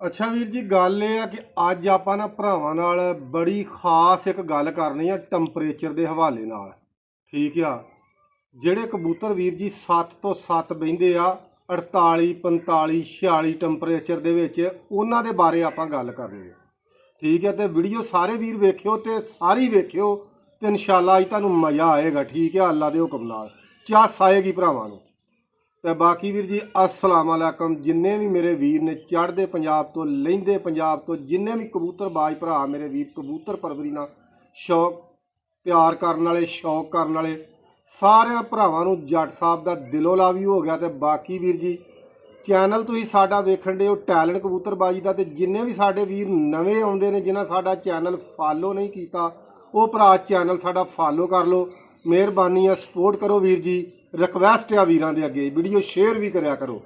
ਅੱਛਾ ਵੀਰ ਜੀ, ਗੱਲ ਇਹ ਆ ਕਿ ਅੱਜ ਆਪਾਂ ਨਾ ਭਰਾਵਾਂ ਨਾਲ ਬੜੀ ਖਾਸ ਇੱਕ ਗੱਲ ਕਰਨੀ ਆ ਟੈਂਪਰੇਚਰ ਦੇ ਹਵਾਲੇ ਨਾਲ। ਠੀਕ ਆ। ਜਿਹੜੇ ਕਬੂਤਰ ਵੀਰ ਜੀ 7 ਤੋਂ 7 ਬਹਿੰਦੇ ਆ 48 45 46 ਟੈਂਪਰੇਚਰ ਦੇ ਵਿੱਚ, ਉਹਨਾਂ ਦੇ ਬਾਰੇ ਆਪਾਂ ਗੱਲ ਕਰਨੀ ਹੈ। ਠੀਕ ਹੈ, ਤੇ ਵੀਡੀਓ ਸਾਰੇ ਵੀਰ ਵੇਖਿਓ ਤੇ ਸਾਰੀ ਵੇਖਿਓ ਤੇ ਇਨਸ਼ਾਅੱਲਾ ਅੱਜ ਤੁਹਾਨੂੰ ਮਜ਼ਾ ਆਏਗਾ। ਠੀਕ ਹੈ, ਅੱਲਾ ਦੇ ਹੁਕਮ ਨਾਲ ਚਾਸ ਆਏਗੀ ਭਰਾਵਾਂ ਨੂੰ। ਤੇ ਬਾਕੀ ਵੀਰ ਜੀ अस्सलाम वालेकुम, जिन्ने भी मेरे वीर ने चढ़ते पंजाब तो लहिंदे पंजाब तो जिन्ने भी कबूतरबाज भरा मेरे वीर कबूतर परवरी ना शौक प्यार करने वाले शौक करने वाले सारे भरावां नूं जट साहब का दिलों लावी हो गया। तो बाकी वीर जी चैनल तुसीं साडा वेखण दे हो टैलेंट कबूतरबाजी का, तो जिन्ने भी साडे वीर नवे आउंदे ने जिन्हां साडा चैनल फॉलो नहीं कीता वो भरा चैनल साडा फॉलो कर लो। मेहरबानी है, सपोर्ट करो वीर जी। रिक्वेस्ट आ वीरां दे अगे वीडियो शेयर भी करिया करो।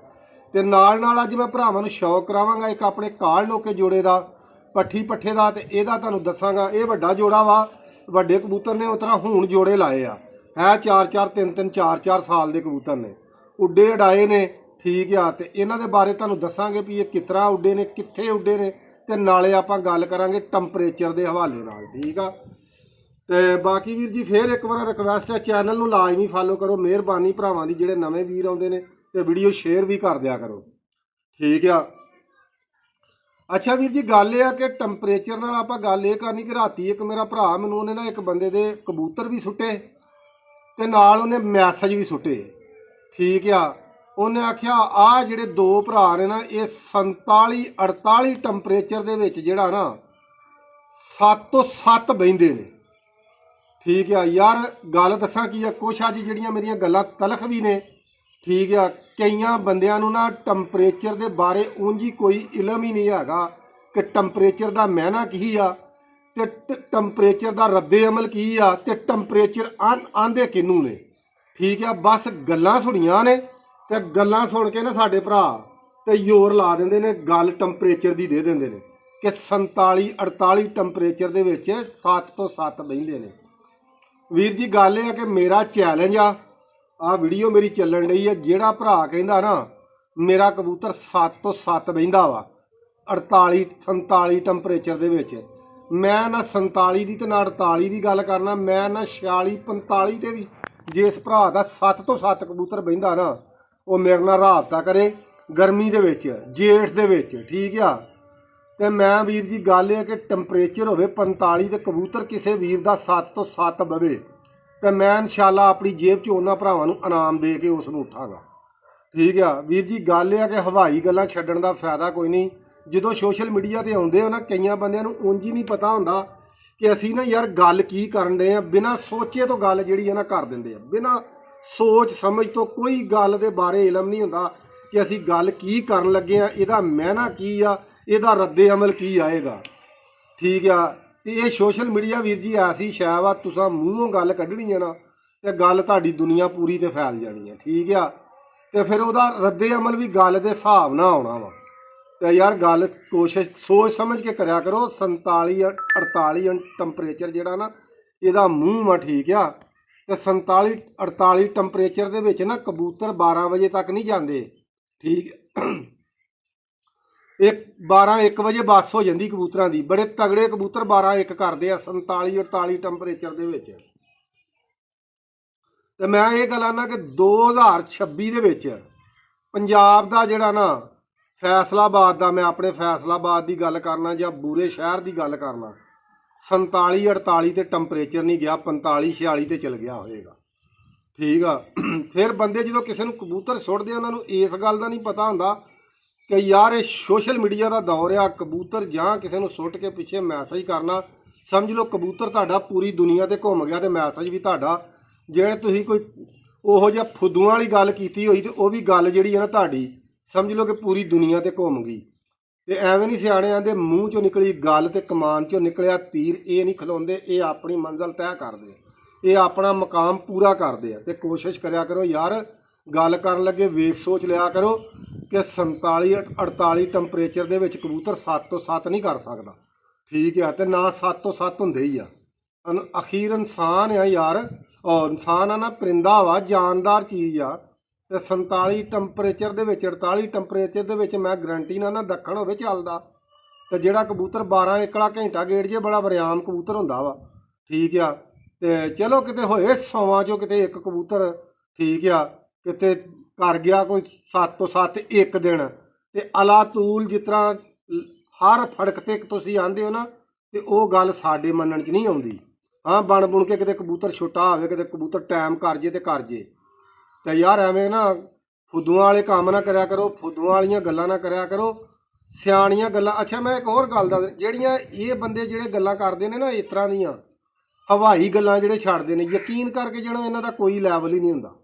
तो नाल नाल अज मैं भरावां नूं शौक करावांगा एक अपने काल नोके जोड़े का पट्ठी पट्ठे का, तो यदा तुहानूं दसांगा। ये वड्डा जोड़ा वा, वड्डे कबूतर ने उस तरह हुण जोड़े लाए आ, है 4-4 3-3 4-4 साल के कबूतर ने, उड्डे उडाए ने। ठीक आ, तो इन्हां दे बारे तुहानूं दसांगे भी ये किस तरह उड्डे ने, कित्थे उड्डे ने, ते नाले आपां गल करांगे टैंपरेचर के हवाले नाल। ठीक आ। तो बाकी वीर जी फिर एक बार रिक्वेस्ट है, चैनल नूं लाजमी फॉलो करो। मेहरबानी भरावां दी, जिहड़े नवे वीर आउंदे ने ते वीडियो शेयर भी कर दिया करो। ठीक आ। अच्छा वीर जी, गल यह कि टैंपरेचर नाल आपां गल ये करनी कि राती एक मेरा भरा मैनूं उहने ना एक बंदे दे कबूतर भी सुट्टे ते नाल उहने मैसेज भी सुट्टे। ठीक आ। उहने आख्या आ जिहड़े दो भरा ने ना ये 47-48 टैंपरेचर दे विच जिहड़ा ना 7 तो 7 बहिंदे ने। ठीक है यार, गल दसा की है कुछ अज जिहड़ियां मेरियां गल्लां तलख भी ने। ठीक है, कई बंदियां नूं ना टैंपरेचर के बारे ऊंज ही कोई इलम ही नहीं हैगा कि टैंपरेचर का मैना की आ ते टैंपरेचर का रद्दे अमल की आ ते टैंपरेचर आंदे किनू ने। ठीक है, बस गल्लां सुनियां ने ते गल्लां सुन के ना साडे भरा ते जोर ला देंदे ने, गल टैंपरेचर की दे देंदे ने कि 47-48 टैंपरेचर दे विच 7 तो 7 बहिंदे ने। वीर जी गल यह कि मेरा चैलेंज आ वीडियो मेरी चलन रही है, जिहड़ा भरा कहंदा ना मेरा कबूतर 7 तो 7 बहिंदा वा 48-47 टैंपरेचर दे विच, मैं ना 47 की तो ना 48 की गल करना, मैं ना 46-45 ते भी जिस भरा दा 7 तो 7 कबूतर बहिंदा ना वो मेरे नाल राबता करे गर्मी दे विच जेठ दे विच। ठीक आ। तो मैं वीर जी गल है कि टैंपरेचर होवे 45 ते कबूतर किसी वीर का 7 तो 7 बवे तो मैं इंशाअल्लाह अपनी जेब च उन्हां भरावां नूं इनाम दे के उसनूं उठांगा। ठीक है वीर जी, गल है कि हवाई गल्लां छड्डण दा फायदा कोई नहीं। जो सोशल मीडिया ते आउंदे हो ना, कई बंदियां नूं ऊंज ही नहीं पता हुंदा कि असीं ना यार गल की करन डे आ, बिना सोचे तो गल जिहड़ी है ना कर दिंदे आ, बिना सोच समझ तो कोई गल दे बारे इलम नहीं हुंदा कि असीं गल की करन लगे आ, इहदा मैना की आ, ਇਹਦਾ ਰੱਦੇ अमल की आएगा। ठीक आ। तो ये सोशल मीडिया वीर जी ऐसी शै वा, तुसां मूँहों गल कड्ढनी है ना तो गल तुहाडी दुनिया पूरी ते फैल जानी है। ठीक आ। तो फिर ਉਹਦਾ ਰੱਦੇ अमल भी गल दे हिसाब नाल आउणा वा। तो यार गल कोशिश सोच समझ के करया करो। 47-48 टैंपरेचर जिहड़ा ना ਇਹਦਾ मूँह वा। ठीक आ। तो 47-48 टैंपरेचर दे विच ना कबूतर 12 बजे तक नहीं जाते। ठीक 12-1 बजे बस हो जाती कबूतर की, बड़े तगड़े कबूतर 12-1 करते हैं 47-48 टैंपरेचर के विच। तो मैं ये गल आना कि 2026 दे विच पंजाब का जिहड़ा ना फैसलाबाद का, मैं अपने फैसलाबाद की गल करना या बूरे शहर की गल करना, 47-48 ते टैंपरेचर नहीं गया, 45-46 ते चल गया होएगा। ठीक आ। फिर बंदे जो किसी नूं कबूतर सुट्टदे उन्होंने इस गल का नहीं पता हुंदा कि यार ये सोशल मीडिया का दौर आ, कबूतर जहाँ किसी को सुट के पिछे मैसेज करना, समझ लो कबूतर तुहाडा पूरी दुनिया ते घूम गया, तो मैसेज भी तुहाडा जे तुसीं कोई उहो जिहा फुद्दूआं वाली गल कीती होई तो वह भी गल जिहड़ी है ना तुहाडी समझ लो कि पूरी दुनिया ते घूम गई। तो एवें नहीं सियाणे आंदे मूँह चों निकली गल ते कमान चों निकलिया तीर, ये नहीं खलोंदे, ये अपनी मंजिल तय करदे, ये अपना मकाम पूरा करदे। तो कोशिश करिया करो यार, गल करन लगे वेख सोच लिया करो कि 47-48 टैंपरेचर दे विच कबूतर 7 तो 7 नहीं कर सकता। ठीक है, तो ना 7 तो 7 हुंदे ही आ। अखीर इंसान आ यार, और इंसान आ ना परिंदा वा, जानदार चीज़ आ। ਤੇ 47 ਟੈਂਪਰੇਚਰ ਦੇ ਵਿੱਚ 48 ਟੈਂਪਰੇਚਰ ਦੇ ਵਿੱਚ ਮੈਂ ਗਰੰਟੀ ਨਾਲ ਨਾ ਦੱਖਣ ਹੋਵੇ ਚੱਲਦਾ ਤੇ ਜਿਹੜਾ ਕਬੂਤਰ 12 ਏਕੜਾ ਘੰਟਾ ਗੇੜ ਜੇ ਬੜਾ ਵਰਿਆਮ ਕਬੂਤਰ ਹੁੰਦਾ ਵਾ। ਠੀਕ ਆ। ਤੇ ਚਲੋ ਕਿਤੇ ਹੋਏ 100 ਚੋਂ ਕਿਤੇ ਇੱਕ ਕਬੂਤਰ ਠੀਕ ਆ ਕਿਤੇ ਕਰ ਗਿਆ ਕੋਈ 7 ਤੋਂ 7 ਇੱਕ ਦਿਨ ਤੇ ਅਲਾ ਤੂਲ ਜਿਸ ਤਰ੍ਹਾਂ ਹਰ ਫੜਕ ਤੇ ਤੁਸੀਂ ਆਂਦੇ ਹੋ ਨਾ ਤੇ ਉਹ ਗੱਲ ਸਾਡੇ ਮੰਨਣ 'ਚ ਨਹੀਂ ਆਉਂਦੀ। ਹਾਂ ਬਣ ਬੁਣ ਕੇ ਕਿਤੇ ਕਬੂਤਰ ਛੋਟਾ ਹੋਵੇ ਕਿਤੇ ਕਬੂਤਰ ਟਾਈਮ ਕਰ ਜੇ ਤੇ ਕਰ ਜੇ ਤੇ ਯਾਰ ਐਵੇਂ ਨਾ ਫੁੱਦੂਆਂ ਵਾਲੇ ਕੰਮ ਨਾ ਕਰਿਆ ਕਰੋ, ਫੁੱਦੂਆਂ ਵਾਲੀਆਂ ਗੱਲਾਂ ਨਾ ਕਰਿਆ ਕਰੋ, ਸਿਆਣੀਆਂ ਗੱਲਾਂ। ਅੱਛਾ ਮੈਂ ਇੱਕ ਹੋਰ ਗੱਲ ਦੱਸ, ਜਿਹੜੀਆਂ ਇਹ ਬੰਦੇ ਜਿਹੜੇ ਗੱਲਾਂ ਕਰਦੇ ਨੇ ਨਾ ਇਸ ਤਰ੍ਹਾਂ ਦੀਆਂ ਹਵਾਈ ਗੱਲਾਂ ਜਿਹੜੇ ਛੱਡਦੇ ਨੇ, ਯਕੀਨ ਕਰਕੇ ਜਿਹੜਾ ਇਹਨਾਂ ਦਾ ਕੋਈ ਲੈਵਲ ਹੀ ਨਹੀਂ ਹੁੰਦਾ।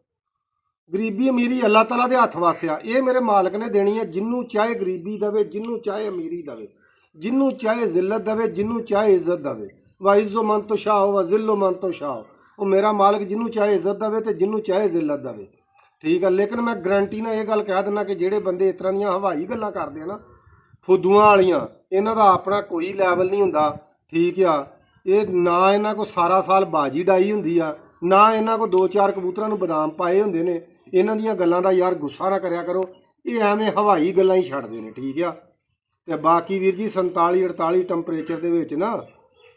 ਗਰੀਬੀ ਅਮੀਰੀ ਅੱਲਾਹ ਤਾਲਾ ਦੇ ਹੱਥ ਵਾਸਿਆ, ਇਹ ਮੇਰੇ ਮਾਲਕ ਨੇ ਦੇਣੀ ਹੈ। ਜਿਹਨੂੰ ਚਾਹੇ ਗਰੀਬੀ ਦੇਵੇ, ਜਿਹਨੂੰ ਚਾਹੇ ਅਮੀਰੀ ਦੇਵੇ, ਜਿਹਨੂੰ ਚਾਹੇ ਜ਼ਿਲਤ ਦੇਵੇ, ਜਿਹਨੂੰ ਚਾਹੇ ਇੱਜ਼ਤ ਦੇਵੇ। ਵਾਇਜ਼ੋ ਮਨ ਤੋਂ ਸ਼ਾਹ ਵਾ ਜ਼ਿੱਲੋ ਮਨ ਤੋਂ ਸ਼ਾਹ। ਉਹ ਮੇਰਾ ਮਾਲਕ ਜਿਹਨੂੰ ਚਾਹੇ ਇੱਜ਼ਤ ਦੇਵੇ ਤੇ ਜਿਹਨੂੰ ਚਾਹੇ ਜ਼ਿਲਤ ਦੇਵੇ। ਠੀਕ ਆ। ਲੇਕਿਨ ਮੈਂ ਗਰੰਟੀ ਨਾਲ ਇਹ ਗੱਲ ਕਹਿ ਦਿੰਦਾ ਕਿ ਜਿਹੜੇ ਬੰਦੇ ਇਸ ਤਰ੍ਹਾਂ ਦੀਆਂ ਹਵਾਈ ਗੱਲਾਂ ਕਰਦੇ ਆ ਨਾ ਫੁੱਦੂਆਂ ਵਾਲੀਆਂ, ਇਹਨਾਂ ਦਾ ਆਪਣਾ ਕੋਈ ਲੈਵਲ ਨਹੀਂ ਹੁੰਦਾ। ਠੀਕ ਆ। ਇਹ ਨਾ ਇਹਨਾਂ ਕੋਲ ਸਾਰਾ ਸਾਲ ਬਾਜੀ ਡਾਈ ਹੁੰਦੀ ਆ, ਨਾ ਇਹਨਾਂ ਕੋਲ 2-4 ਕਬੂਤਰਾਂ ਨੂੰ ਬਦਾਮ ਪਾਏ ਹੁੰਦੇ ਨੇ। ਇਹਨਾਂ ਦੀਆਂ ਗੱਲਾਂ ਦਾ ਯਾਰ ਗੁੱਸਾ ਨਾ ਕਰਿਆ ਕਰੋ, ਇਹ ਐਵੇਂ ਹਵਾਈ ਗੱਲਾਂ ਹੀ ਛੱਡਦੇ ਨੇ। ਠੀਕ ਆ। ਤੇ ਬਾਕੀ ਵੀਰ ਜੀ 47-48 ਟੈਂਪਰੇਚਰ ਦੇ ਵਿੱਚ ਨਾ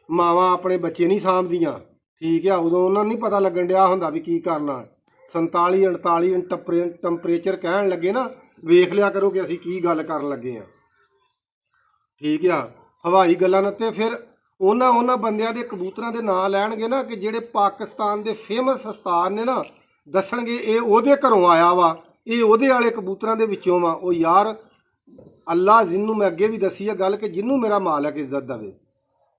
ਮਾਵਾਂ ਆਪਣੇ ਬੱਚੇ ਨਹੀਂ ਸਾਂਭਦੀਆਂ। ਠੀਕ ਆ। ਉਦੋਂ ਉਹਨਾਂ ਨੂੰ ਨਹੀਂ ਪਤਾ ਲੱਗਣ ਡਿਆ ਹੁੰਦਾ ਵੀ ਕੀ ਕਰਨਾ। 47-48 ਟੈਂਪਰੇਚਰ ਕਹਿਣ ਲੱਗੇ ਨਾ ਵੇਖ ਲਿਆ ਕਰੋ ਕਿ ਅਸੀਂ ਕੀ ਗੱਲ ਕਰਨ ਲੱਗੇ ਆ। ਠੀਕ ਆ। ਹਵਾਈ ਗੱਲਾਂ ਨਾਲ ਤੇ ਫਿਰ ਉਹਨਾਂ ਬੰਦਿਆਂ ਦੇ ਕਬੂਤਰਾਂ ਦੇ ਨਾਂ ਲੈਣਗੇ ਨਾ ਕਿ ਜਿਹੜੇ ਪਾਕਿਸਤਾਨ ਦੇ ਫੇਮਸ ਉਸਤਾਦ ਨੇ ਨਾ, ਦੱਸਣਗੇ ਇਹ ਉਹਦੇ ਘਰੋਂ ਆਇਆ ਵਾ, ਇਹ ਉਹਦੇ ਵਾਲੇ ਕਬੂਤਰਾਂ ਦੇ ਵਿੱਚੋਂ ਵਾ। ਉਹ ਯਾਰ ਅੱਲਾ ਜਿਹਨੂੰ ਮੈਂ ਅੱਗੇ ਵੀ ਦੱਸੀ ਆ ਗੱਲ ਕਿ ਜਿਹਨੂੰ ਮੇਰਾ ਮਾਲਕ ਇੱਜ਼ਤ ਦੇਵੇ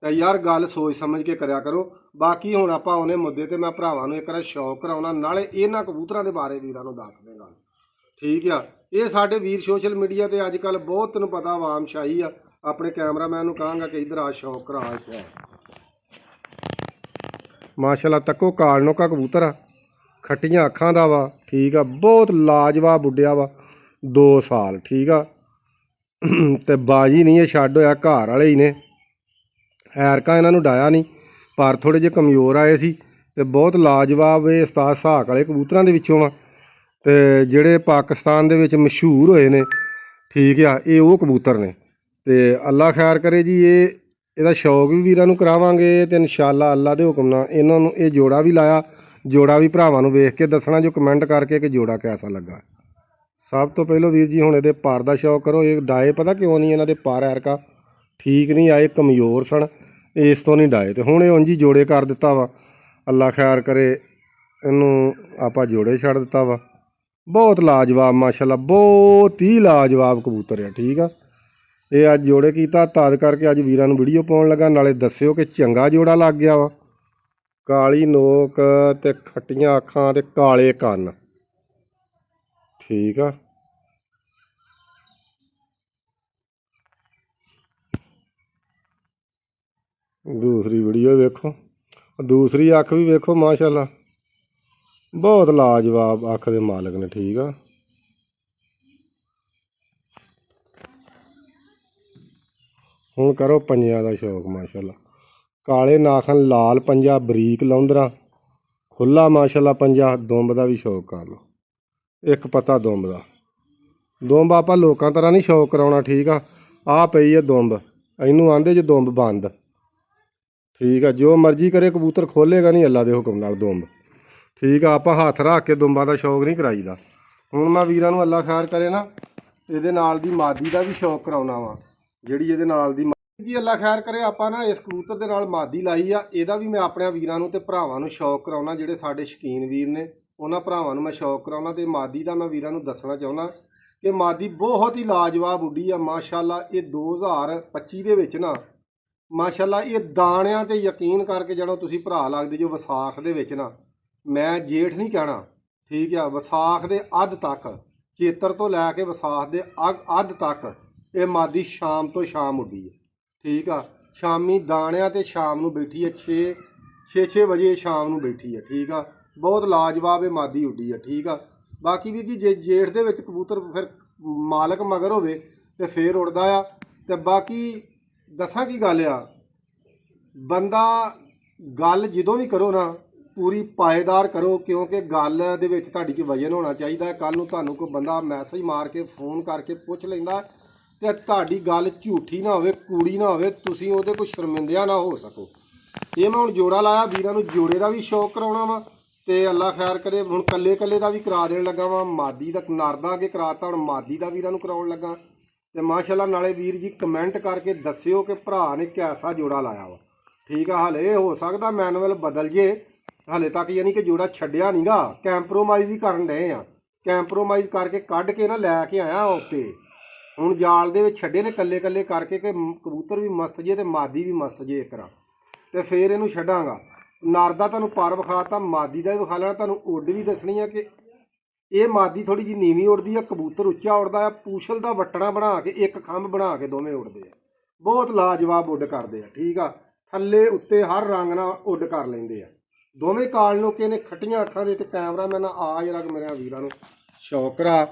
ਤਾਂ ਯਾਰ ਗੱਲ ਸੋਚ ਸਮਝ ਕੇ ਕਰਿਆ ਕਰੋ। ਬਾਕੀ ਹੁਣ ਆਪਾਂ ਉਹਨੇ ਮੁੱਦੇ ਤੇ ਮੈਂ ਭਰਾਵਾਂ ਨੂੰ ਇੱਕ ਵਾਰ ਸ਼ੌਕ ਕਰਾਉਣਾ, ਨਾਲੇ ਇਹਨਾਂ ਕਬੂਤਰਾਂ ਦੇ ਬਾਰੇ ਵੀਰਾਂ ਨੂੰ ਦੱਸ ਦੇਗਾ। ਠੀਕ ਆ। ਇਹ ਸਾਡੇ ਵੀਰ ਸੋਸ਼ਲ ਮੀਡੀਆ ਤੇ ਅੱਜ ਕੱਲ੍ਹ ਬਹੁਤ ਤੈਨੂੰ ਪਤਾ ਆਵਾਮ ਸ਼ਾਹੀ ਆ। ਆਪਣੇ ਕੈਮਰਾਮੈਨ ਨੂੰ ਕਹਾਂਗਾ ਕਿ ਇੱਧਰ ਆ ਸ਼ੌਕ ਕਰਾ ਸ਼ੌਕ। ਮਾਸ਼ਾਅੱਲਾ ਤੱਕੋ ਕਾਲਨੋ ਕਾ ਕਬੂਤਰ ਆ, ਖੱਟੀਆਂ ਅੱਖਾਂ ਦਾ ਵਾ। ਠੀਕ ਆ। ਬਹੁਤ ਲਾਜਵਾਬ ਉੱਡਿਆ ਵਾ 2 ਸਾਲ। ਠੀਕ ਆ। ਤੇ ਬਾਜੀ ਨਹੀਂ ਇਹ ਛੱਡ ਹੋਇਆ, ਘਰ ਵਾਲੇ ਹੀ ਨੇ। ਐਰਕਾ ਇਹਨਾਂ ਨੂੰ ਡਾਇਆ ਨਹੀਂ ਪਰ ਥੋੜ੍ਹੇ ਜਿਹੇ ਕਮਜ਼ੋਰ ਆਏ ਸੀ ਤੇ ਬਹੁਤ ਲਾਜਵਾਬ ਇਹ ਉਸਤਾਦ ਸਾਕ ਵਾਲੇ ਕਬੂਤਰਾਂ ਦੇ ਵਿੱਚੋਂ ਵਾ ਤੇ ਜਿਹੜੇ ਪਾਕਿਸਤਾਨ ਦੇ ਵਿੱਚ ਮਸ਼ਹੂਰ ਹੋਏ ਨੇ। ਠੀਕ ਆ। ਇਹ ਉਹ ਕਬੂਤਰ ਨੇ ਤੇ ਅੱਲਾ ਖੈਰ ਕਰੇ ਜੀ। ਇਹਦਾ ਸ਼ੌਕ ਵੀ ਵੀਰਾਂ ਨੂੰ ਕਰਾਵਾਂਗੇ ਤੇ ਇਨਸ਼ਾਅੱਲਾ ਅੱਲਾ ਦੇ ਹੁਕਮ ਨਾਲ ਇਹਨਾਂ ਨੂੰ ਇਹ ਜੋੜਾ ਵੀ ਲਾਇਆ। ਜੋੜਾ ਵੀ ਭਰਾਵਾਂ ਨੂੰ ਵੇਖ ਕੇ ਦੱਸਣਾ ਜੋ ਕਮੈਂਟ ਕਰਕੇ ਕਿ ਜੋੜਾ ਕੈਸਾ ਲੱਗਾ। ਸਭ ਤੋਂ ਪਹਿਲਾਂ ਵੀਰ ਜੀ ਹੁਣ ਇਹਦੇ ਪਰ ਦਾ ਸ਼ੌਕ ਕਰੋ। ਇਹ ਡਾਏ ਪਤਾ ਕਿਉਂ ਨਹੀਂ, ਇਹਨਾਂ ਦੇ ਪਰ ਐਰਕਾ ਠੀਕ ਨਹੀਂ ਆਏ, ਕਮਜ਼ੋਰ ਸਨ, ਇਸ ਤੋਂ ਨਹੀਂ ਡਾਏ ਤੇ ਹੁਣ ਇਹ ਉਂਝ ਹੀ ਜੋੜੇ ਕਰ ਦਿੱਤਾ ਵਾ। ਅੱਲਾ ਖੈਰ ਕਰੇ ਇਹਨੂੰ ਆਪਾਂ ਜੋੜੇ ਛੱਡ ਦਿੱਤਾ ਵਾ। ਬਹੁਤ ਲਾਜਵਾਬ ਮਾਸ਼ਾਅੱਲਾ, ਬਹੁਤ ਹੀ ਲਾਜਵਾਬ ਕਬੂਤਰ ਆ। ਠੀਕ ਆ। ਇਹ ਅੱਜ ਜੋੜੇ ਕੀਤਾ ਤਦ ਕਰਕੇ ਅੱਜ ਵੀਰਾਂ ਨੂੰ ਵੀਡੀਓ ਪਾਉਣ ਲੱਗਾ। ਨਾਲੇ ਦੱਸਿਓ ਕਿ ਚੰਗਾ ਜੋੜਾ ਲੱਗ ਗਿਆ ਵਾ। ਕਾਲੀ ਨੋਕ ਤੇ ਖੱਟੀਆਂ ਅੱਖਾਂ ਤੇ ਕਾਲੇ ਕੰਨ। ਠੀਕ ਆ। ਦੂਸਰੀ ਵੀਡੀਓ ਵੇਖੋ, ਦੂਸਰੀ ਅੱਖ ਵੀ ਵੇਖੋ ਮਾਸ਼ਾਅੱਲਾ, ਬਹੁਤ ਲਾਜਵਾਬ ਅੱਖ ਦੇ ਮਾਲਕ ਨੇ। ਠੀਕ ਆ। ਹੁਣ ਕਰੋ ਪੰਜਾਂ ਦਾ ਸ਼ੌਕ ਮਾਸ਼ਾਅੱਲਾ। ਕਾਲੇ ਨਾਖਣ, ਲਾਲ ਪੰਜਾ, ਬਰੀਕ ਲੌਂਦਰਾ, ਖੁੱਲਾ ਮਾਸ਼ਾਅੱਲਾ ਪੰਜਾ। ਦੁੰਬ ਦਾ ਵੀ ਸ਼ੌਕ ਕਰ ਲਓ, ਇੱਕ ਪਤਾ ਦੁੰਬ ਦਾ। ਦੁੰਬ ਆਪਾਂ ਲੋਕਾਂ ਤਰ੍ਹਾਂ ਨਹੀਂ ਸ਼ੌਕ ਕਰਾਉਣਾ। ਠੀਕ ਆ। ਆਹ ਪਈ ਹੈ ਦੁੰਬ, ਇਹਨੂੰ ਆਂਦੇ ਜੇ ਦੁੰਬ ਬੰਦ। ਠੀਕ ਆ। ਜੋ ਮਰਜ਼ੀ ਕਰੇ ਕਬੂਤਰ ਖੋਲ੍ਹੇਗਾ ਨਹੀਂ ਅੱਲਾ ਦੇ ਹੁਕਮ ਨਾਲ ਦੁੰਬ। ਠੀਕ ਆ। ਆਪਾਂ ਹੱਥ ਰੱਖ ਕੇ ਦੁੰਬਾਂ ਦਾ ਸ਼ੌਕ ਨਹੀਂ ਕਰਾਈਦਾ। ਹੁਣ ਮੈਂ ਵੀਰਾਂ ਨੂੰ ਅੱਲਾ ਖੈਰ ਕਰੇ ਨਾ ਇਹਦੇ ਨਾਲ ਦੀ ਮਾਦੀ ਦਾ ਵੀ ਸ਼ੌਕ ਕਰਾਉਣਾ ਵਾ। ਜਿਹੜੀ ਇਹਦੇ ਨਾਲ ਦੀ ਜੀ ਅੱਲਾ ਖੈਰ ਕਰੇ ਆਪਾਂ ਨਾ ਇਸ ਕਬੂਤਰ ਦੇ ਨਾਲ ਮਾਦੀ ਲਾਈ ਆ, ਇਹਦਾ ਵੀ ਮੈਂ ਆਪਣੇ ਵੀਰਾਂ ਨੂੰ ਤੇ ਭਰਾਵਾਂ ਨੂੰ ਸ਼ੌਕ ਕਰਾਉਣਾ। ਜਿਹੜੇ ਸਾਡੇ ਸ਼ੌਕੀਨ ਵੀਰ ਨੇ ਉਹਨਾਂ ਭਰਾਵਾਂ ਨੂੰ ਮੈਂ ਸ਼ੌਕ ਕਰਾਉਣਾ। ਤੇ ਮਾਦੀ ਦਾ ਮੈਂ ਵੀਰਾਂ ਨੂੰ ਦੱਸਣਾ ਚਾਹੁੰਦਾ ਕਿ ਮਾਦੀ ਬਹੁਤ ਹੀ ਲਾਜਵਾਬ ਉੱਡੀ ਆ ਮਾਸ਼ਾਅੱਲਾ। ਇਹ 2025 ਦੇ ਵਿੱਚ ਨਾ ਮਾਸ਼ਾਅੱਲਾ ਇਹ ਦਾਣਿਆਂ ਤੇ ਯਕੀਨ ਕਰਕੇ ਜਦੋਂ ਤੁਸੀਂ ਭਰਾ ਲੱਗਦੇ ਜੋ ਵਿਸਾਖ ਦੇ ਵਿੱਚ ਨਾ, ਮੈਂ ਜੇਠ ਨਹੀਂ ਕਹਿਣਾ। ਠੀਕ ਆ। ਵਿਸਾਖ ਦੇ ਅੱਧ ਤੱਕ, ਚੇਤਰ ਤੋਂ ਲੈ ਕੇ ਵਿਸਾਖ ਦੇ ਅੱਧ ਤੱਕ ਇਹ ਮਾਦੀ ਸ਼ਾਮ ਤੋਂ ਸ਼ਾਮ ਉੱਡੀ ਹੈ। ਠੀਕ ਆ। ਸ਼ਾਮੀ ਦਾਣਿਆਂ ਤੇ ਸ਼ਾਮ ਨੂੰ ਬੈਠੀ ਹੈ, 6 ਵਜੇ ਸ਼ਾਮ ਨੂੰ ਬੈਠੀ ਹੈ। ਠੀਕ ਆ। ਬਹੁਤ ਲਾਜਵਾਬ ਇਹ ਮਾਦੀ ਉੱਡੀ ਹੈ। ਠੀਕ ਆ। ਬਾਕੀ ਵੀਰ ਜੀ ਜੇ ਜੇਠ ਦੇ ਵਿੱਚ ਕਬੂਤਰ ਫਿਰ ਮਾਲਕ ਮਗਰ ਹੋਵੇ ਤੇ ਫੇਰ ਉੱਡਦਾ ਆ। ਤੇ ਬਾਕੀ ਦੱਸਾਂ ਕੀ ਗੱਲ ਆ, ਬੰਦਾ ਗੱਲ ਜਦੋਂ ਵੀ ਕਰੋ ਨਾ ਪੂਰੀ ਪਾਏਦਾਰ ਕਰੋ, ਕਿਉਂਕਿ ਗੱਲ ਦੇ ਵਿੱਚ ਤੁਹਾਡੀ 'ਚ ਵਜਨ ਹੋਣਾ ਚਾਹੀਦਾ। ਕੱਲ ਨੂੰ ਤੁਹਾਨੂੰ ਕੋਈ ਬੰਦਾ ਮੈਸੇਜ ਮਾਰ ਕੇ ਫੋਨ ਕਰਕੇ ਪੁੱਛ ਲੈਂਦਾ ਤੇ ਤੁਹਾਡੀ ਗੱਲ ਝੂਠੀ ਨਾ ਹੋਵੇ, ਕੂੜੀ ਨਾ ਹੋਵੇ, ਤੁਸੀਂ ਉਹਦੇ ਕੋਈ ਸ਼ਰਮਿੰਦਿਆ ਨਾ ਹੋ ਸਕੋ। ਇਹ ਮੈਂ ਹੁਣ ਜੋੜਾ ਲਾਇਆ, ਵੀਰਾਂ ਨੂੰ ਜੋੜੇ ਦਾ ਵੀ ਸ਼ੌਕ ਕਰਾਉਣਾ ਵਾ ਤੇ ਅੱਲਾ ਖੈਰ ਕਰੇ। ਹੁਣ ਕੱਲੇ ਕੱਲੇ ਦਾ ਵੀ ਕਰਾ ਦੇਣ ਲੱਗਾ ਵਾ, ਮਾਦੀ ਦਾ ਨਰ ਦਾ ਅੱਗੇ ਕਰਾਤਾ, ਹੁਣ ਮਾਦੀ ਦਾ ਵੀਰਾਂ ਨੂੰ ਕਰਾਉਣ ਲੱਗਾ। ਤੇ ਮਾਸ਼ਾਅੱਲਾ ਨਾਲੇ ਵੀਰ ਜੀ ਕਮੈਂਟ ਕਰਕੇ ਦੱਸਿਓ ਕਿ ਭਰਾ ਨੇ ਕੈਸਾ ਜੋੜਾ ਲਾਇਆ ਵਾ। ਠੀਕ ਆ, ਹਲੇ ਹੋ ਸਕਦਾ ਮੈਨੂਅਲ ਬਦਲ ਜੇ, ਹਲੇ ਤੱਕ ਯਾਨੀ ਕਿ ਜੋੜਾ ਛੱਡਿਆ ਨਹੀਂਗਾ, ਕੈਂਪਰੋਮਾਈਜ਼ ਹੀ ਕਰਨ ਡਏ ਆ। ਕੈਂਪਰੋਮਾਈਜ਼ ਕਰਕੇ ਕੱਢ ਕੇ ਨਾ ਲੈ ਕੇ ਆਇਆ ਉੱਤੇ, ਹੁਣ ਜਾਲ ਦੇ ਵਿੱਚ ਛੱਡੇ ਨੇ ਕੱਲੇ ਕੱਲੇ ਕਰਕੇ ਕਿ ਕਬੂਤਰ ਵੀ ਮਸਤ ਜੇ ਤੇ ਮਾਦੀ ਵੀ ਮਸਤ ਜੇ ਇੱਕ ਰਾ, ਤੇ ਫੇਰ ਇਹਨੂੰ ਛੱਡਾਂਗਾ। ਨਰ ਦਾ ਤੁਹਾਨੂੰ ਪਰ ਵਿਖਾਤਾ, ਮਾਦੀ ਦਾ ਵੀ ਵਿਖਾ ਲੈਣਾ। ਤੁਹਾਨੂੰ ਉੱਡ ਵੀ ਦੱਸਣੀ ਆ ਕਿ ਇਹ ਮਾਦੀ ਥੋੜੀ ਜਿਹੀ ਨੀਵੀਂ ਉੱਡਦੀ ਆ, ਕਬੂਤਰ ਉੱਚਾ ਉੱਡਦਾ ਆ। ਪੂਛਲ ਦਾ ਵੱਟਣਾ ਬਣਾ ਕੇ ਇੱਕ ਖੰਭ ਬਣਾ ਕੇ ਦੋਵੇਂ ਉੱਡਦੇ ਆ, ਬਹੁਤ ਲਾਜਵਾਬ ਉੱਡ ਕਰਦੇ ਆ। ਠੀਕ ਆ, ਥੱਲੇ ਉੱਤੇ ਹਰ ਰੰਗ ਨਾਲ ਉੱਡ ਕਰ ਲੈਂਦੇ ਆ ਦੋਵੇਂ। ਕਾਲ ਲੋਕੇ ਨੇ ਖੱਟੀਆਂ ਅੱਖਾਂ ਦੇ ਤੇ ਕੈਮਰਾਮੈਨ ਆ ਜਰਾ ਮੇਰੇ ਵੀਰਾਂ ਨੂੰ ਸ਼ੌਕ ਕਰਾ।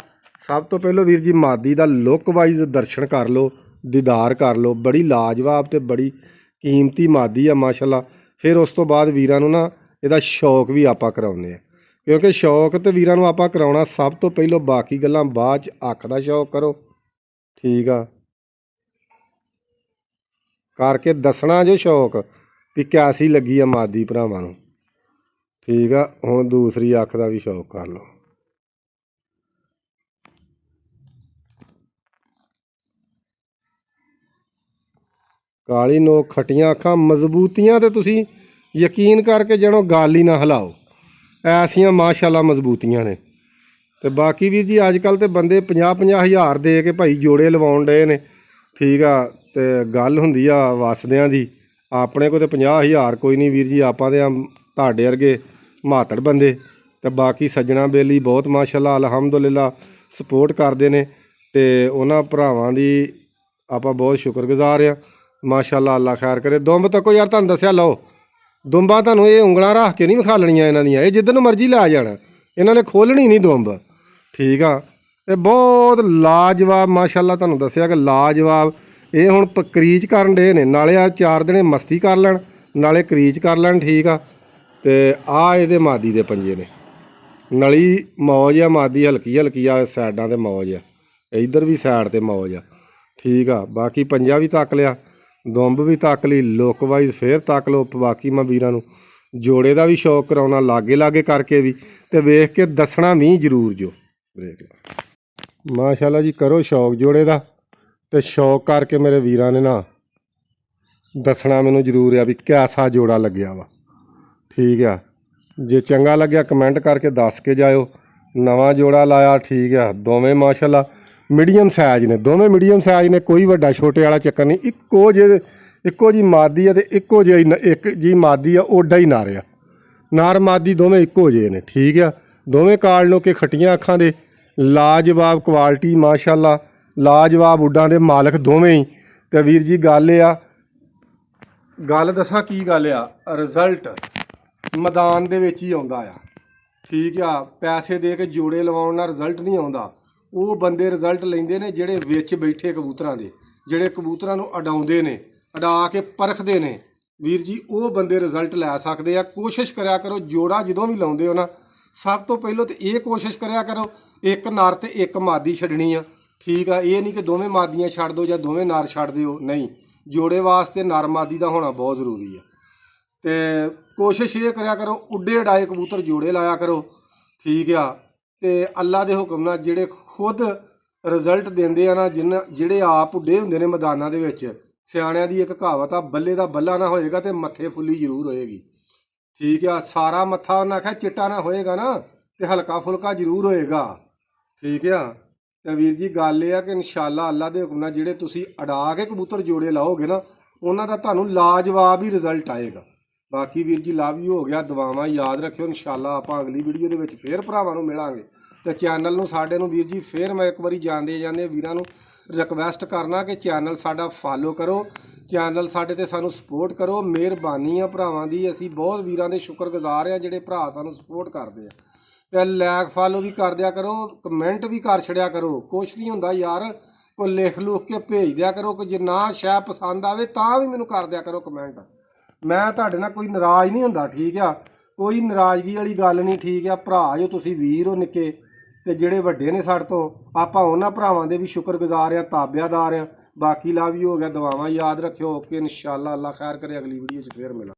ਸਭ ਤੋਂ ਪਹਿਲਾਂ ਵੀਰ ਜੀ ਮਾਦੀ ਦਾ ਲੁੱਕ ਵਾਈਜ਼ ਦਰਸ਼ਨ ਕਰ ਲਓ, ਦੀਦਾਰ ਕਰ ਲਓ। ਬੜੀ ਲਾਜਵਾਬ ਤੇ ਬੜੀ ਕੀਮਤੀ ਮਾਦੀ ਆ ਮਾਸ਼ਾਅੱਲਾ। ਫਿਰ ਉਸ ਤੋਂ ਬਾਅਦ ਵੀਰਾਂ ਨੂੰ ਨਾ ਇਹਦਾ ਸ਼ੌਕ ਵੀ ਆਪਾਂ ਕਰਾਉਂਦੇ ਆ, ਕਿਉਂਕਿ ਸ਼ੌਕ ਤੇ ਵੀਰਾਂ ਨੂੰ ਆਪਾਂ ਕਰਾਉਣਾ ਸਭ ਤੋਂ ਪਹਿਲਾਂ, ਬਾਕੀ ਗੱਲਾਂ ਬਾਅਦ 'ਚ। ਅੱਖ ਦਾ ਸ਼ੌਕ ਕਰੋ, ਠੀਕ ਆ, ਕਰਕੇ ਦੱਸਣਾ ਜੋ ਸ਼ੌਕ ਵੀ ਕੈਸੀ ਲੱਗੀ ਆ ਮਾਦੀ ਭਰਾਵਾਂ ਨੂੰ। ਠੀਕ ਆ, ਹੁਣ ਦੂਸਰੀ ਅੱਖ ਦਾ ਵੀ ਸ਼ੌਕ ਕਰ ਲਓ। ਕਾਲੀ ਨੋਕ, ਖੱਟੀਆਂ ਅੱਖਾਂ, ਮਜ਼ਬੂਤੀਆਂ ਤੇ ਤੁਸੀਂ ਯਕੀਨ ਕਰਕੇ ਜਣੋ ਗੱਲ ਹੀ ਨਾ ਹਿਲਾਓ, ਐਸੀਆਂ ਮਾਸ਼ਾਅੱਲਾ ਮਜ਼ਬੂਤੀਆਂ ਨੇ। ਤੇ ਬਾਕੀ ਵੀਰ ਜੀ ਅੱਜ ਕੱਲ੍ਹ ਤੇ ਬੰਦੇ 50-50 ਹਜ਼ਾਰ ਦੇ ਕੇ ਭਾਈ ਜੋੜੇ ਲਵਾਉਣ ਡਏ ਨੇ। ਠੀਕ ਆ, ਤੇ ਗੱਲ ਹੁੰਦੀ ਆ ਵਸਦਿਆਂ ਦੀ। ਆਪਣੇ ਕੋਲ ਤੇ 50 ਹਜ਼ਾਰ ਕੋਈ ਨਹੀਂ ਵੀਰ ਜੀ, ਆਪਾਂ ਤੇ ਤੁਹਾਡੇ ਵਰਗੇ ਮਾਤੜ ਬੰਦੇ। ਤੇ ਬਾਕੀ ਸੱਜਣਾ ਬੇਲੀ ਬਹੁਤ ਮਾਸ਼ਾਅੱਲਾ ਅਲਹਮਦੁਲਿਲਾ ਸਪੋਰਟ ਕਰਦੇ ਨੇ, ਤੇ ਉਹਨਾਂ ਭਰਾਵਾਂ ਦੀ ਆਪਾਂ ਬਹੁਤ ਸ਼ੁਕਰਗੁਜ਼ਾਰ ਆ ਮਾਸ਼ਾਅੱਲਾ। ਅੱਲਾ ਖੈਰ ਕਰੇ। ਦੁੰਬ ਤੱਕੋ ਯਾਰ ਤੁਹਾਨੂੰ ਦੱਸਿਆ, ਲਓ ਦੁੰਬਾਂ ਤੁਹਾਨੂੰ ਇਹ ਉਂਗਲਾਂ ਰੱਖ ਕੇ ਨਹੀਂ ਵਿਖਾਲਣੀਆਂ ਇਹਨਾਂ ਦੀਆਂ, ਇਹ ਜਿੱਧਰ ਨੂੰ ਮਰਜ਼ੀ ਲੈ ਜਾਣਾ, ਇਹਨਾਂ ਨੇ ਖੋਲਣੀ ਨਹੀਂ ਦੁੰਬ। ਠੀਕ ਆ, ਇਹ ਬਹੁਤ ਲਾਜਵਾਬ ਮਾਸ਼ਾਅੱਲਾ, ਤੁਹਾਨੂੰ ਦੱਸਿਆ ਕਿ ਲਾਜਵਾਬ। ਇਹ ਹੁਣ ਕਰੀਚ ਕਰਨ ਡੇ ਨੇ, ਨਾਲੇ ਆ 4 ਦਿਨੇ ਮਸਤੀ ਕਰ ਲੈਣ, ਨਾਲੇ ਕਰੀਚ ਕਰ ਲੈਣ। ਠੀਕ ਆ, ਤੇ ਆ ਇਹਦੇ ਮਾਦੀ ਦੇ ਪੰਜੇ ਨੇ, ਨਲੀ ਮੌਜ ਆ, ਮਾਦੀ ਹਲਕੀ ਹਲਕੀ ਆ, ਸਾਈਡਾਂ ਤੇ ਮੌਜ ਆ, ਇੱਧਰ ਵੀ ਸਾਈਡ ਤੇ ਮੌਜ ਆ। ਠੀਕ ਆ, ਬਾਕੀ ਪੰਜਾ ਵੀ ਤੱਕ ਲਿਆ, ਦੁੰਬ ਵੀ ਤੱਕ ਲਈ, ਲੁੱਕ ਵਾਈਜ਼ ਫੇਰ ਤੱਕ ਲਓ। ਬਾਕੀ ਮੈਂ ਵੀਰਾਂ ਨੂੰ ਜੋੜੇ ਦਾ ਵੀ ਸ਼ੌਕ ਕਰਾਉਣਾ, ਲਾਗੇ ਲਾਗੇ ਕਰਕੇ ਵੀ, ਤੇ ਵੇਖ ਕੇ ਦੱਸਣਾ ਵੀ ਜ਼ਰੂਰ ਜੋ। ਮਾਸ਼ਾਅੱਲਾ ਜੀ, ਕਰੋ ਸ਼ੌਕ ਜੋੜੇ ਦਾ, ਤੇ ਸ਼ੌਕ ਕਰਕੇ ਮੇਰੇ ਵੀਰਾਂ ਨੇ ਨਾ ਦੱਸਣਾ ਮੈਨੂੰ ਜ਼ਰੂਰ ਆ ਵੀ ਕੈਸਾ ਜੋੜਾ ਲੱਗਿਆ ਵਾ। ਠੀਕ ਆ, ਜੇ ਚੰਗਾ ਲੱਗਿਆ ਕਮੈਂਟ ਕਰਕੇ ਦੱਸ ਕੇ ਜਾਇਓ। ਨਵਾਂ ਜੋੜਾ ਲਾਇਆ, ਠੀਕ ਆ, ਦੋਵੇਂ ਮਾਸ਼ਾਅੱਲਾ ਮੀਡੀਅਮ ਸਾਈਜ਼ ਨੇ, ਦੋਵੇਂ ਮੀਡੀਅਮ ਸਾਈਜ਼ ਨੇ, ਕੋਈ ਵੱਡਾ ਛੋਟੇ ਵਾਲਾ ਚੱਕਰ ਨਹੀਂ। ਇੱਕੋ ਜੀ ਮਾਦੀ ਆ ਤੇ ਇੱਕੋ ਜਿਹੀ ਇੱਕ ਜੀ ਮਾਦੀ ਆ, ਓਡਾ ਹੀ ਨਰ ਆ, ਨਰ ਮਾਦੀ ਦੋਵੇਂ ਇੱਕੋ ਜਿਹੇ ਨੇ। ਠੀਕ ਆ, ਦੋਵੇਂ ਕਾਲ ਨੂੰ ਕੇ ਖੱਟੀਆਂ ਅੱਖਾਂ ਦੇ, ਲਾਜਵਾਬ ਕੁਆਲਿਟੀ ਮਾਸ਼ਾਅੱਲਾ, ਲਾਜਵਾਬ ਉੱਡਾਂ ਦੇ ਮਾਲਕ ਦੋਵੇਂ ਹੀ। ਤੇ ਵੀਰ ਜੀ ਗੱਲ ਇਹ ਆ, ਗੱਲ ਦੱਸਾਂ ਕੀ ਗੱਲ ਆ, ਰਿਜ਼ਲਟ ਮੈਦਾਨ ਦੇ ਵਿੱਚ ਹੀ ਆਉਂਦਾ ਆ। ਠੀਕ ਆ, ਪੈਸੇ ਦੇ ਕੇ ਜੋੜੇ ਲਵਾਉਣ ਨਾਲ ਰਿਜ਼ਲਟ ਨਹੀਂ ਆਉਂਦਾ। ਉਹ ਬੰਦੇ ਰਿਜ਼ਲਟ ਲੈਂਦੇ ਨੇ ਜਿਹੜੇ ਵਿੱਚ ਬੈਠੇ ਕਬੂਤਰਾਂ ਦੇ, ਜਿਹੜੇ ਕਬੂਤਰਾਂ ਨੂੰ ਉਡਾਉਂਦੇ ਨੇ, ਉਡਾ ਕੇ ਪਰਖਦੇ ਨੇ। ਵੀਰ ਜੀ ਉਹ ਬੰਦੇ ਰਿਜ਼ਲਟ ਲੈ ਸਕਦੇ ਆ। ਕੋਸ਼ਿਸ਼ ਕਰਿਆ ਕਰੋ ਜੋੜਾ ਜਦੋਂ ਵੀ ਲਾਉਂਦੇ ਹੋ ਨਾ, ਸਭ ਤੋਂ ਪਹਿਲਾਂ ਤਾਂ ਇਹ ਕੋਸ਼ਿਸ਼ ਕਰਿਆ ਕਰੋ ਇੱਕ ਨਰ ਤੇ ਇੱਕ ਮਾਦੀ ਛੱਡਣੀ ਆ। ਠੀਕ ਆ, ਇਹ ਨਹੀਂ ਕਿ ਦੋਵੇਂ ਮਾਦੀਆਂ ਛੱਡ ਦਿਓ ਜਾਂ ਦੋਵੇਂ ਨਰ ਛੱਡ ਦਿਓ, ਨਹੀਂ, ਜੋੜੇ ਵਾਸਤੇ ਨਰ ਮਾਦੀ ਦਾ ਹੋਣਾ ਬਹੁਤ ਜ਼ਰੂਰੀ ਆ। ਤੇ ਕੋਸ਼ਿਸ਼ ਇਹ ਕਰਿਆ ਕਰੋ ਉੱਡੇ ਉਡਾਏ ਕਬੂਤਰ ਜੋੜੇ ਲਾਇਆ ਕਰੋ। ਠੀਕ ਆ, ਤੇ ਅੱਲਾ ਦੇ ਹੁਕਮ ਨਾਲ ਜਿਹੜੇ ਖੁਦ ਰਿਜ਼ਲਟ ਦਿੰਦੇ ਆ ਨਾ, ਜਿਹੜੇ ਆਪ ਉੱਡੇ ਹੁੰਦੇ ਨੇ ਮੈਦਾਨਾਂ ਦੇ ਵਿੱਚ, ਸਿਆਣਿਆਂ ਦੀ ਇੱਕ ਕਹਾਵਤ ਆ, ਬੱਲੇ ਦਾ ਬੱਲਾ ਨਾ ਹੋਏਗਾ ਤੇ ਮੱਥੇ ਫੁੱਲੀ ਜ਼ਰੂਰ ਹੋਏਗੀ। ਠੀਕ ਆ, ਸਾਰਾ ਮੱਥਾ ਉਹਨਾਂ ਆਖਿਆ ਚਿੱਟਾ ਨਾ ਹੋਏਗਾ ਨਾ, ਤੇ ਹਲਕਾ ਫੁਲਕਾ ਜ਼ਰੂਰ ਹੋਏਗਾ। ਠੀਕ ਆ, ਤੇ ਵੀਰ ਜੀ ਗੱਲ ਇਹ ਆ ਕਿ ਇਨਸ਼ਾਅੱਲਾ ਅੱਲਾ ਦੇ ਹੁਕਮ ਨਾਲ ਜਿਹੜੇ ਤੁਸੀਂ ਉਡਾ ਕੇ ਕਬੂਤਰ ਜੋੜੇ ਲਾਓਗੇ ਨਾ, ਉਹਨਾਂ ਦਾ ਤੁਹਾਨੂੰ ਲਾਜਵਾਬ ਹੀ ਰਿਜ਼ਲਟ ਆਏਗਾ। ਬਾਕੀ ਵੀਰ ਜੀ ਲਵ ਯੂ ਹੋ ਗਿਆ, ਦੁਆਵਾਂ ਯਾਦ ਰੱਖਿਓ। ਇਨਸ਼ਾਅੱਲਾ ਆਪਾਂ ਅਗਲੀ ਵੀਡੀਓ ਦੇ ਵਿੱਚ ਫੇਰ ਭਰਾਵਾਂ ਨੂੰ ਮਿਲਾਂਗੇ। ਤੇ ਚੈਨਲ ਨੂੰ ਸਾਡੇ ਨੂੰ ਵੀਰ ਜੀ ਫੇਰ ਮੈਂ ਇੱਕ ਵਾਰੀ ਜਾਂਦੇ ਵੀਰਾਂ ਨੂੰ ਰਿਕਵੈਸਟ ਕਰਨਾ ਕਿ ਚੈਨਲ ਸਾਡਾ ਫਾਲੋ ਕਰੋ, ਚੈਨਲ ਸਾਡੇ ਤੇ ਸਾਨੂੰ ਸਪੋਰਟ ਕਰੋ। ਮਿਹਰਬਾਨੀ ਆ ਭਰਾਵਾਂ ਦੀ, ਅਸੀਂ ਬਹੁਤ ਵੀਰਾਂ ਦੇ ਸ਼ੁਕਰਗੁਜ਼ਾਰ ਆ ਜਿਹੜੇ ਭਰਾ ਸਾਨੂੰ ਸਪੋਰਟ ਕਰਦੇ ਆ। ਤੇ ਲਾਇਕ ਫਾਲੋ ਵੀ ਕਰ ਦਿਆ ਕਰੋ, ਕਮੈਂਟ ਵੀ ਕਰ ਛੜਿਆ ਕਰੋ। ਕੁਛ ਨਹੀਂ ਹੁੰਦਾ ਯਾਰ, ਕੋਈ ਲਿਖ ਲੁੱਖ ਕੇ ਭੇਜ ਦਿਆ ਕਰੋ, ਕਿ ਜੇ ਨਾ ਸ਼ਾਇਦ ਪਸੰਦ ਆਵੇ ਤਾਂ ਵੀ ਮੈਨੂੰ ਕਰ ਦਿਆ ਕਰੋ ਕਮੈਂਟ। ਮੈਂ ਤੁਹਾਡੇ ਨਾਲ ਕੋਈ ਨਾਰਾਜ਼ ਨਹੀਂ ਹੁੰਦਾ। ਠੀਕ ਆ, ਕੋਈ ਨਾਰਾਜ਼ਗੀ ਵਾਲੀ ਗੱਲ ਨਹੀਂ। ਠੀਕ ਆ ਭਰਾ ਜੋ ਤੁਸੀਂ ਵੀਰ ਹੋ ਨਿੱਕੇ, ਤੇ ਜਿਹੜੇ ਵੱਡੇ ਨੇ ਸਾਡੇ ਤੋਂ, ਆਪਾਂ ਉਹਨਾਂ ਭਰਾਵਾਂ ਦੇ ਵੀ ਸ਼ੁਕਰਗੁਜ਼ਾਰ ਆ, ਤਾਬਿਆਦਾਰ ਆ। ਬਾਕੀ ਲਵ ਯੂ ਹੋ ਗਿਆ, ਦੁਆਵਾਂ ਯਾਦ ਰੱਖਿਓ। ਓਕੇ ਇਨਸ਼ਾਅੱਲਾ, ਅੱਲਾ ਖੈਰ ਕਰੇ, ਅਗਲੀ ਵੀਡੀਓ 'ਚ ਫੇਰ ਮਿਲਾਂ।